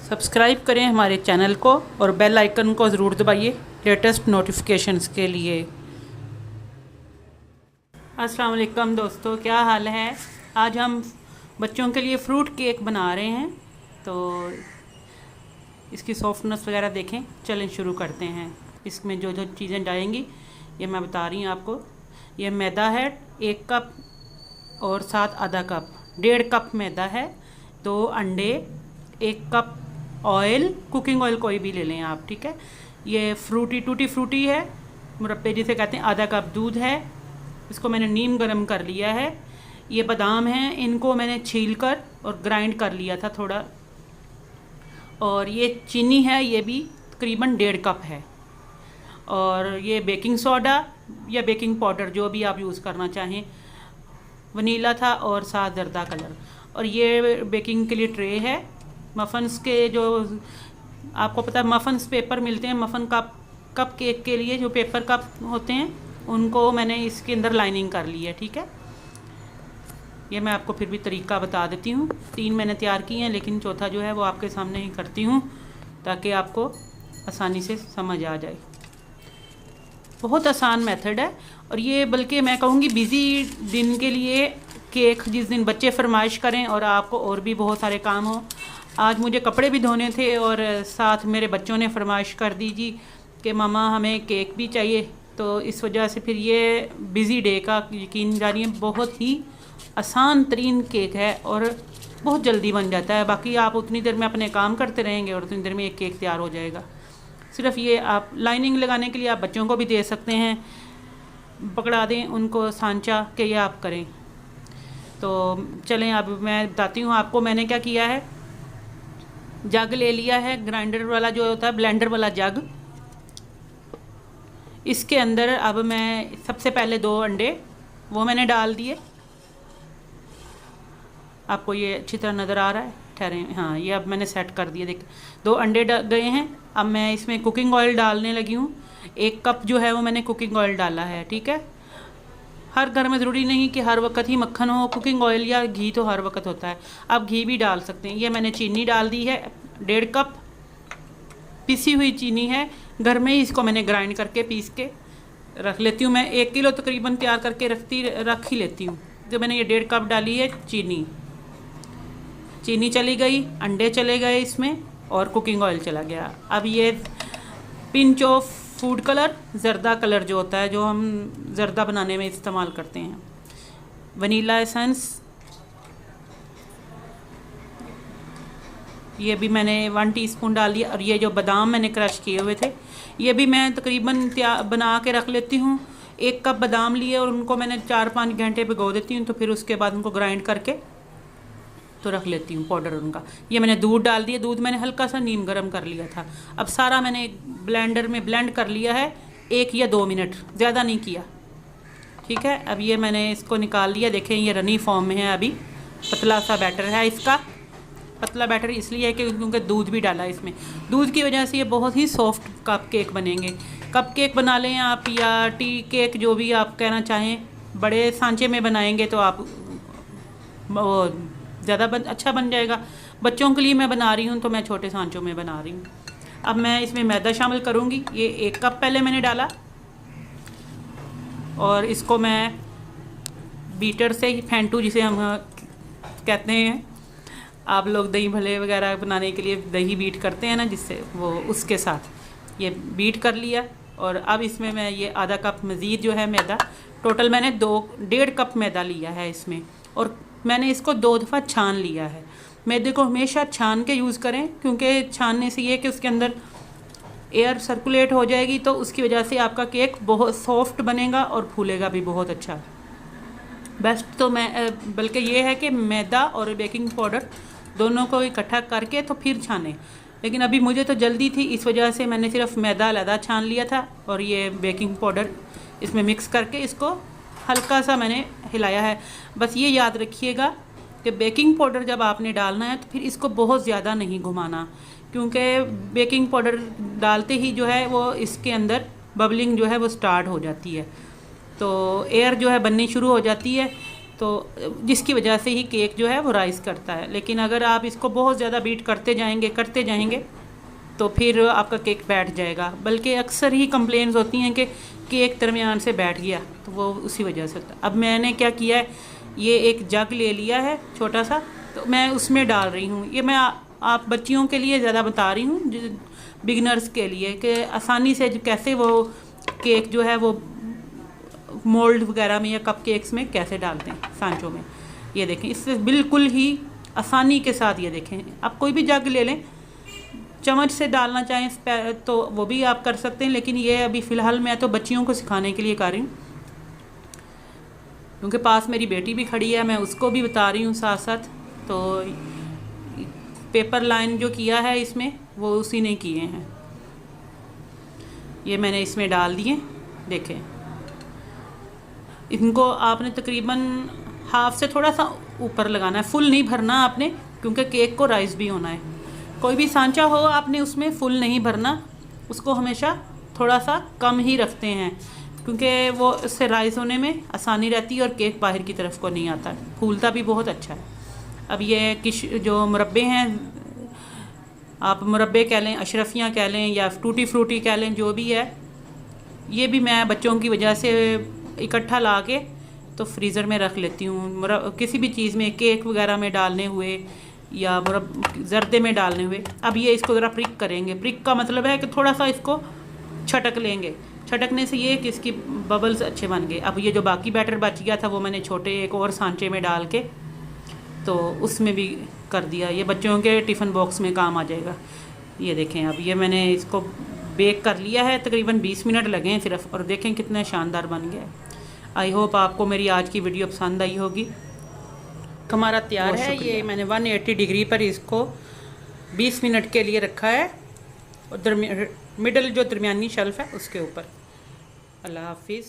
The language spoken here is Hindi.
सब्सक्राइब करें हमारे चैनल को और बेल आइकन को ज़रूर दबाइए लेटेस्ट नोटिफिकेशंस के लिए। अस्सलाम वालेकुम दोस्तों, क्या हाल है। आज हम बच्चों के लिए फ्रूट केक बना रहे हैं, तो इसकी सॉफ्टनेस वगैरह देखें। चलें शुरू करते हैं। इसमें जो जो चीज़ें डालेंगी ये मैं बता रही हूँ आपको। ये मैदा है 1 कप और साथ आधा कप, 1.5 कप मैदा है, 2 अंडे, 1 कप ऑयल, कुकिंग ऑयल कोई भी ले लें आप, ठीक है। ये टूटी फ्रूटी है, मुरब्बे जिसे कहते हैं, आधा कप दूध है, इसको मैंने नीम गरम कर लिया है। ये बादाम हैं, इनको मैंने छील कर और ग्राइंड कर लिया था थोड़ा। और ये चीनी है, ये भी तकरीबन 1.5 कप है। और ये बेकिंग सोडा या बेकिंग पाउडर जो भी आप यूज़ करना चाहें, वनीला था और साथ जर्दा कलर। और ये बेकिंग के लिए ट्रे है। मफ़न्स के जो आपको पता है मफ़न्स पेपर मिलते हैं, मफ़न कप केक के लिए जो पेपर कप होते हैं, उनको मैंने इसके अंदर लाइनिंग कर ली है, ठीक है। ये मैं आपको फिर भी तरीका बता देती हूँ। 3 मैंने तैयार किए हैं, लेकिन चौथा जो है वो आपके सामने ही करती हूँ ताकि आपको आसानी से समझ आ जाए। बहुत आसान मेथड है। और ये बल्कि मैं कहूँगी बिज़ी दिन के लिए केक, जिस दिन बच्चे फरमाइश करें और आपको और भी बहुत सारे काम हो। आज मुझे कपड़े भी धोने थे और साथ मेरे बच्चों ने फरमाइश कर दी जी कि मामा हमें केक भी चाहिए, तो इस वजह से फिर ये बिज़ी डे का यकीन जानिए बहुत ही आसान तरीन केक है और बहुत जल्दी बन जाता है। बाकी आप उतनी देर में अपने काम करते रहेंगे और उतनी देर में एक केक तैयार हो जाएगा। सिर्फ ये आप लाइनिंग लगाने के लिए आप बच्चों को भी दे सकते हैं, पकड़ा दें उनको सांचा कि ये आप करें। तो चलें अब मैं बताती हूँ आपको मैंने क्या किया है। जग ले लिया है, ग्राइंडर वाला जो होता है, ब्लेंडर वाला जग। इसके अंदर अब मैं सबसे पहले 2 अंडे वो मैंने डाल दिए। आपको ये अच्छी तरह नज़र आ रहा है, ठहरे, हाँ, ये अब मैंने सेट कर दिए। देख 2 अंडे गए हैं। अब मैं इसमें कुकिंग ऑयल डालने लगी हूँ। 1 कप जो है वो मैंने कुकिंग ऑयल डाला है, ठीक है। हर घर में ज़रूरी नहीं कि हर वक्त ही मक्खन हो, कुकिंग ऑयल या घी तो हर वक्त होता है, आप घी भी डाल सकते हैं। ये मैंने चीनी डाल दी है, 1.5 कप पिसी हुई चीनी है, घर में ही इसको मैंने ग्राइंड करके पीस के रख लेती हूँ। मैं 1 किलो तकरीबन तैयार करके रख ही लेती हूँ। तो मैंने ये 1.5 कप डाली है चीनी चली गई, अंडे चले गए इसमें और कुकिंग ऑयल चला गया। अब ये पिंच ऑफ फूड कलर, जर्दा कलर जो होता है, जो हम जर्दा बनाने में इस्तेमाल करते हैं, वनीला एसेंस, ये भी मैंने 1 टीस्पून डाल दिया। और ये जो बादाम मैंने क्रश किए हुए थे, ये भी मैं तकरीबन बना के रख लेती हूँ। 1 कप बादाम लिए और उनको मैंने 4-5 घंटे भिगो देती हूँ, तो फिर उसके बाद उनको ग्राइंड करके तो रख लेती हूँ पाउडर उनका। ये मैंने दूध डाल दिया, दूध मैंने हल्का सा नीम गरम कर लिया था। अब सारा मैंने ब्लेंडर में ब्लेंड कर लिया है, 1 या 2 मिनट, ज़्यादा नहीं किया, ठीक है। अब ये मैंने इसको निकाल लिया। देखें ये रनी फॉर्म में है, अभी पतला सा बैटर है इसका। पतला बैटर इसलिए है कि क्योंकि दूध भी डाला इसमें। दूध की वजह से ये बहुत ही सॉफ्ट कप केक बनेंगे। कप केक बना लें आप या टी केक, जो भी आप कहना चाहें। बड़े सांचे में बनाएंगे तो आप वो ज़्यादा अच्छा बन जाएगा। बच्चों के लिए मैं बना रही हूँ तो मैं छोटे सांचों में बना रही हूँ। अब मैं इसमें मैदा शामिल करूँगी। ये 1 कप पहले मैंने डाला और इसको मैं बीटर से ही फेंटू, जिसे हम कहते हैं, आप लोग दही भल्ले वगैरह बनाने के लिए दही बीट करते हैं ना, जिससे वो उसके साथ ये बीट कर लिया। और अब इसमें मैं ये आधा कप मज़ीद जो है मैदा, टोटल मैंने 1.5 कप मैदा लिया है इसमें। और मैंने इसको 2 दफ़ा छान लिया है। मैदे को हमेशा छान के यूज़ करें, क्योंकि छानने से ये कि उसके अंदर एयर सर्कुलेट हो जाएगी, तो उसकी वजह से आपका केक बहुत सॉफ्ट बनेगा और फूलेगा भी बहुत अच्छा। बेस्ट तो मैं बल्कि ये है कि मैदा और बेकिंग पाउडर दोनों को इकट्ठा करके तो फिर छाने, लेकिन अभी मुझे तो जल्दी थी, इस वजह से मैंने सिर्फ मैदा अलग छान लिया था और ये बेकिंग पाउडर इसमें मिक्स करके इसको हल्का सा मैंने हिलाया है। बस ये याद रखिएगा कि बेकिंग पाउडर जब आपने डालना है तो फिर इसको बहुत ज़्यादा नहीं घुमाना, क्योंकि बेकिंग पाउडर डालते ही जो है वो इसके अंदर बबलिंग जो है वो स्टार्ट हो जाती है, तो एयर जो है बननी शुरू हो जाती है। तो तो जिसकी वजह से ही केक जो है वो राइस करता है। लेकिन अगर आप इसको बहुत ज़्यादा बीट करते जाएंगे तो फिर आपका केक बैठ जाएगा। बल्कि अक्सर ही कंप्लेंट्स होती हैं कि केक दरमियान से बैठ गया, तो वो उसी वजह से होता है। अब मैंने क्या किया है, ये एक जग ले लिया है छोटा सा, तो मैं उसमें डाल रही हूँ। ये मैं आप बच्चियों के लिए ज़्यादा बता रही हूँ, बिगनर्स के लिए, कि आसानी से कैसे वो केक जो है वो मोल्ड वगैरह में या कप केक्स में कैसे डालते हैं, सांचों में। ये देखें, इससे बिल्कुल ही आसानी के साथ, ये देखें, आप कोई भी जग ले लें, चम्मच से डालना चाहें तो वो भी आप कर सकते हैं। लेकिन ये अभी फ़िलहाल मैं तो बच्चियों को सिखाने के लिए कर रही हूँ, क्योंकि पास मेरी बेटी भी खड़ी है, मैं उसको भी बता रही हूँ साथ साथ। तो पेपर लाइन जो किया है इसमें, वो उसी ने किए हैं। ये मैंने इसमें डाल दिए, देखें। इनको आपने तकरीबन हाफ से थोड़ा सा ऊपर लगाना है, फुल नहीं भरना आपने, क्योंकि केक को राइस भी होना है। कोई भी सांचा हो, आपने उसमें फुल नहीं भरना, उसको हमेशा थोड़ा सा कम ही रखते हैं, क्योंकि वो इससे राइस होने में आसानी रहती है और केक बाहर की तरफ को नहीं आता, फूलता भी बहुत अच्छा है। अब ये जो मुरब्बे हैं, आप मुरब्बे कह लें, अशरफियाँ कह लें, या टूटी फ्रूटी कह लें, जो भी है, ये भी मैं बच्चों की वजह से इकट्ठा ला के तो फ्रीज़र में रख लेती हूँ। किसी भी चीज़ में, केक वगैरह में डालने हुए या जर्दे में डालने हुए। अब ये इसको ज़रा प्रिक करेंगे। प्रिक का मतलब है कि थोड़ा सा इसको छटक लेंगे। छटकने से ये कि इसकी बबल्स अच्छे बन गए। अब ये जो बाकी बैटर बच गया था, वो मैंने छोटे एक और सांचे में डाल के तो उसमें भी कर दिया। ये बच्चों के टिफ़िन बॉक्स में काम आ जाएगा। ये देखें, अब ये मैंने इसको बेक कर लिया है, तकरीबन 20 मिनट लगे हैं सिर्फ, और देखें कितना शानदार बन गया है। आई होप आपको मेरी आज की वीडियो पसंद आई होगी। हमारा तैयार है। ये मैंने 180 डिग्री पर इसको 20 मिनट के लिए रखा है, और मिडल जो दरमियानी शेल्फ है उसके ऊपर। अल्लाह हाफिज़।